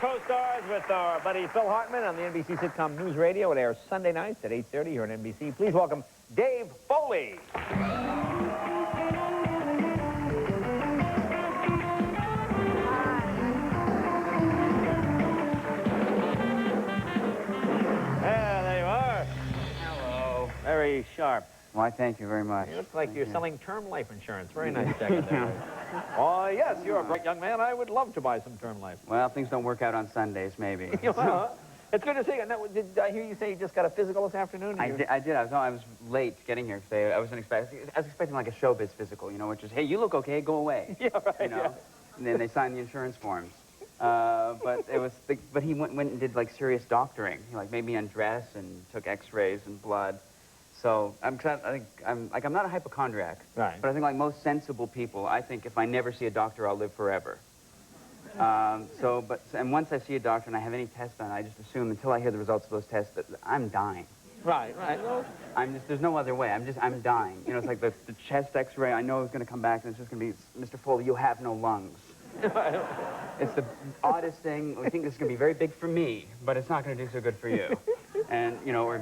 Co-stars with our buddy Phil Hartman on the NBC sitcom NewsRadio. It airs Sunday nights at 8:30 here on NBC. Please welcome Dave Foley. There you are. Hello. Very sharp. Why, thank you very much. You look like you're selling term life insurance. Very nice jacket there. Oh, yes, you're a bright young man. I would love to buy some term life. Well, things don't work out on Sundays, maybe. Well, it's good to see you. Now, did I hear you say you just got a physical this afternoon? I did. I was late getting here today. I was expecting like a showbiz physical, you know, which is, hey, you look okay, go away. Yeah, right. You know? Yeah. And then they signed the insurance forms. But he went and did like serious doctoring. He like made me undress and took X-rays and blood. So I'm not a hypochondriac, right? But I think like most sensible people, I think if I never see a doctor, I'll live forever. And once I see a doctor and I have any tests done, I just assume until I hear the results of those tests that I'm dying. Right, right. Well, there's no other way. I'm dying. You know, it's like the chest X-ray. I know it's going to come back and it's just going to be, Mr. Foley, you have no lungs. It's the oddest thing. We think this is going to be very big for me, but it's not going to do so good for you. And or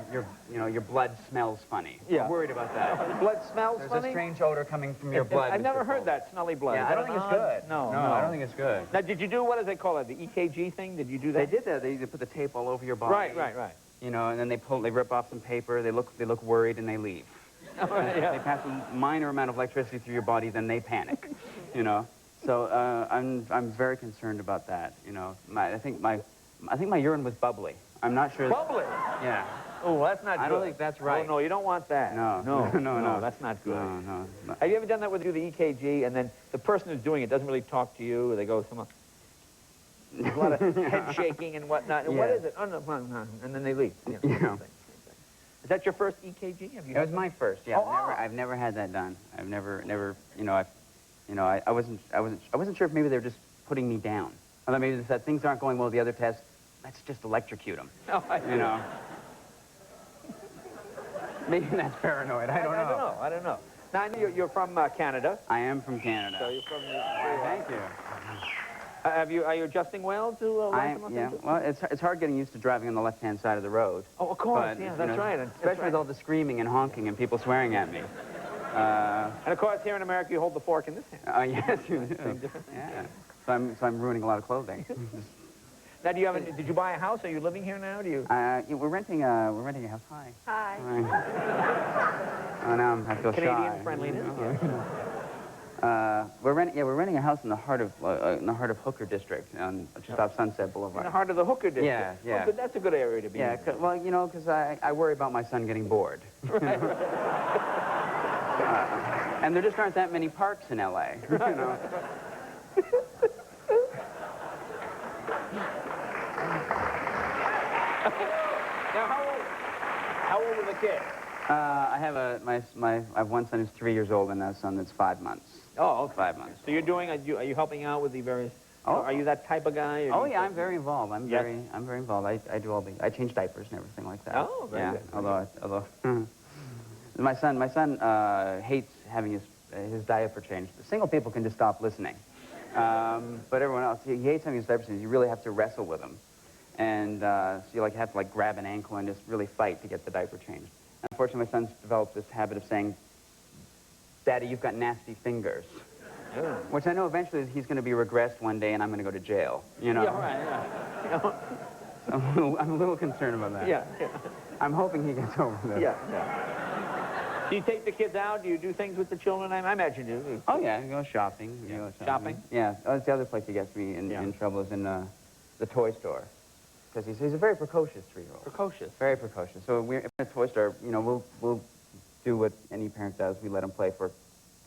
your blood smells funny. Yeah. I'm worried about that. Blood smells funny? There's a strange odor coming from your blood. I've never heard that, smelly blood. Yeah, I don't think it's good. No, I don't think it's good. Now, did you do, what do they call it, the EKG thing? Did you do that? They did that. They put the tape all over your body. Right. You know, and then they rip off some paper. They look worried and they leave. Oh, right, yeah. They pass a minor amount of electricity through your body, then they panic. You know. So I'm very concerned about that. You know, I think my urine was bubbly. I'm not sure. Bubbly? Yeah. Oh, well, that's not good. I don't think that's right. Oh, no, you don't want that. No, that's not good. No. Have you ever done that with the EKG, and then the person who's doing it doesn't really talk to you, or they go somewhere? There's a lot of head shaking and whatnot. And what is it? Oh, no, and then they leave. You know, Yeah. Is that your first EKG? Have you? It was my first. Yeah. Oh, I've never had that done. I've never. I wasn't sure if maybe they were just putting me down. Although maybe they said things aren't going well with the other tests. Let's just electrocute them. Oh, you know. Maybe that's paranoid. I don't know. Now, I know you're from Canada. I am from Canada. So you're from Thank you. Are you adjusting well to yeah. Well, it's hard getting used to driving on the left-hand side of the road. Oh, of course. But, yeah, that's right. Especially with all the screaming and honking and people swearing at me. And of course, here in America, you hold the fork in this hand. Yes, you do. Same difference. Yeah. So I'm ruining a lot of clothing. Now, did you buy a house? Are you living here now? We're renting a house. Hi. Hi. Oh, now I feel Canadian shy. friendliness. We're renting a house in the heart of Hooker District, just off Sunset Boulevard. In the heart of the Hooker District. Yeah. Oh, good. That's a good area to be in. Yeah. Well, because I worry about my son getting bored. Right. And there just aren't that many parks in L.A. You know. Now, how old are the kids? I have one son who's 3 years old and a son that's 5 months. Oh, okay. 5 months. So are you helping out with the various? Oh. Are you that type of guy? Oh yeah, I'm very involved. I'm very involved. I change diapers and everything like that. Oh, very good. Although my son hates having his diaper changed. Single people can just stop listening, but everyone else, he hates having his diaper changed. You really have to wrestle with him, and so you have to grab an ankle and just really fight to get the diaper changed. Unfortunately, my son's developed this habit of saying, "Daddy, you've got nasty fingers." Yeah. Which I know eventually he's going to be regressed one day and I'm going to go to jail, you know? Yeah, right, yeah. I'm a little concerned about that. Yeah. I'm hoping he gets over this. Yeah. Do you take the kids out? Do you do things with the children? I imagine you do. Oh, yeah, you go shopping. Shopping? Yeah, that's the other place he gets me in trouble is in the toy store. Because he's a very precocious 3-year-old. Precocious? Very precocious. So we're in a toy store, we'll do what any parent does. We let him play for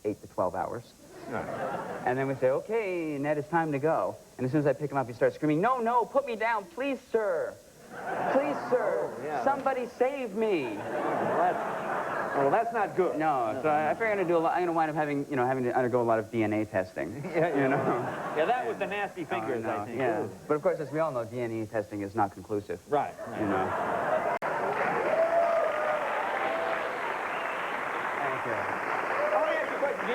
8 to 12 hours. Right. And then we say, okay, Ned, it's time to go. And as soon as I pick him up, he starts screaming, no, put me down, please, sir. Please, sir. Oh, yeah. Somebody save me. Well, that's not good. No, so I figure I'm going to wind up having to undergo a lot of DNA testing. Yeah, that was the nasty fingers, I think. Yeah. But of course, as we all know, DNA testing is not conclusive. Right. You know. Thank you. Let me ask you a question.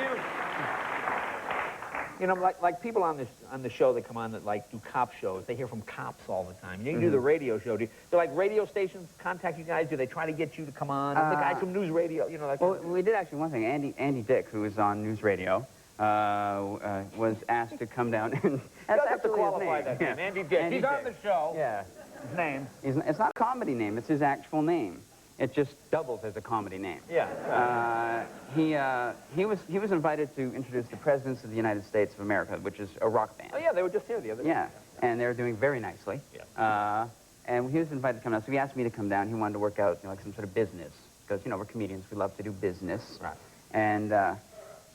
You know, like people on the show that come on that like do cop shows, they hear from cops all the time. You do the radio show. Do like radio stations contact you guys? Do they try to get you to come on? The guys from NewsRadio, you know, like. Well, we did actually one thing. Andy Dick, who is on NewsRadio, was asked to come down and. You guys have to qualify that name, Andy Dick. He's on the show. Yeah. His name. It's not a comedy name. It's his actual name. It just doubles as a comedy name. Yeah. He was invited to introduce the Presidents of the United States of America, which is a rock band. Oh yeah, they were just here the other day. Yeah, and they were doing very nicely. Yeah. And he was invited to come down, so he asked me to come down. He wanted to work out, you know, like some sort of business, because, you know, we're comedians. We love to do business. Right. And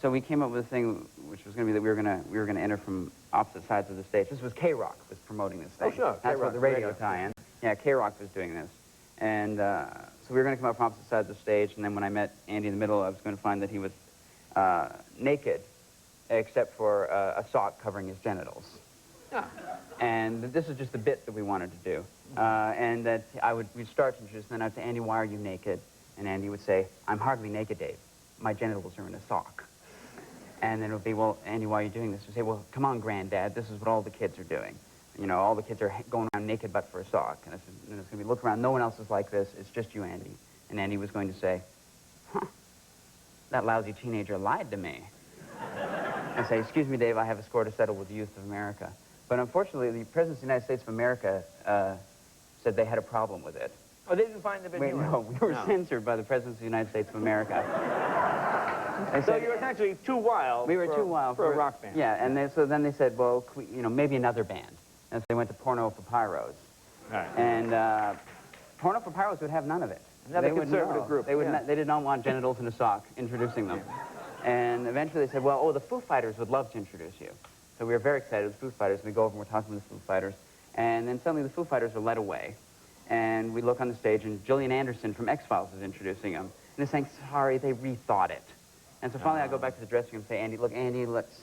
so we came up with a thing, which was going to be that we were gonna enter from opposite sides of the stage. This was K-Rock was promoting this thing. Oh sure. That's what the radio tie-in. Yeah, K-Rock was doing this, and so we were going to come up from opposite sides of the stage. And then when I met Andy in the middle, I was going to find that he was naked, except for a sock covering his genitals. Yeah. And this is just the bit that we wanted to do. And that we'd start to introduce, and then I'd say, Andy, why are you naked? And Andy would say, I'm hardly naked, Dave. My genitals are in a sock. And then it would be, well, Andy, why are you doing this? We'd say, well, come on, Granddad, this is what all the kids are doing. You know, all the kids are going around naked but for a sock. And I said, and it's going to be, look around, no one else is like this, it's just you, Andy. And Andy was going to say, huh, that lousy teenager lied to me. I say, excuse me, Dave, I have a score to settle with the youth of America. But unfortunately, the Presidents of the United States of America said they had a problem with it. Oh, they didn't find the video? No, we were censored by the Presidents of the United States of America. So you were essentially too wild. We were too wild for a rock band. Yeah, and so then they said, well, you know, maybe another band. And so they went to Porno for Pyros. Right. And Porno for Pyros would have none of it. Another conservative group. They would not, they did not want genitals in a sock introducing them. And eventually they said, well, oh, the Foo Fighters would love to introduce you. So we were very excited with the Foo Fighters. We go over and we're talking with the Foo Fighters. And then suddenly the Foo Fighters are led away. And we look on the stage, and Gillian Anderson from X-Files is introducing them. And they're saying, sorry, they rethought it. And so finally I go back to the dressing room and say, Andy, look, Andy, let's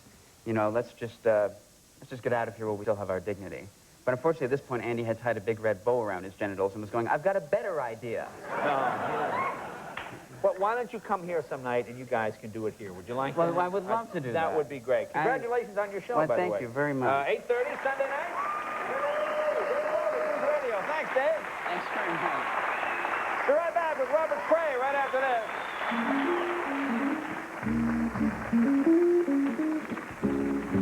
just get out of here while we still have our dignity. But unfortunately, at this point, Andy had tied a big red bow around his genitals and was going, I've got a better idea. Well, why don't you come here some night and you guys can do it here? Would you like Well, to? I would love to do that. That would be great. Congratulations on your show, by the way. Thank you very much. 8:30 Sunday night? NewsRadio. Thanks, Dave. Thanks very much. Be right back with Robert Cray right after this.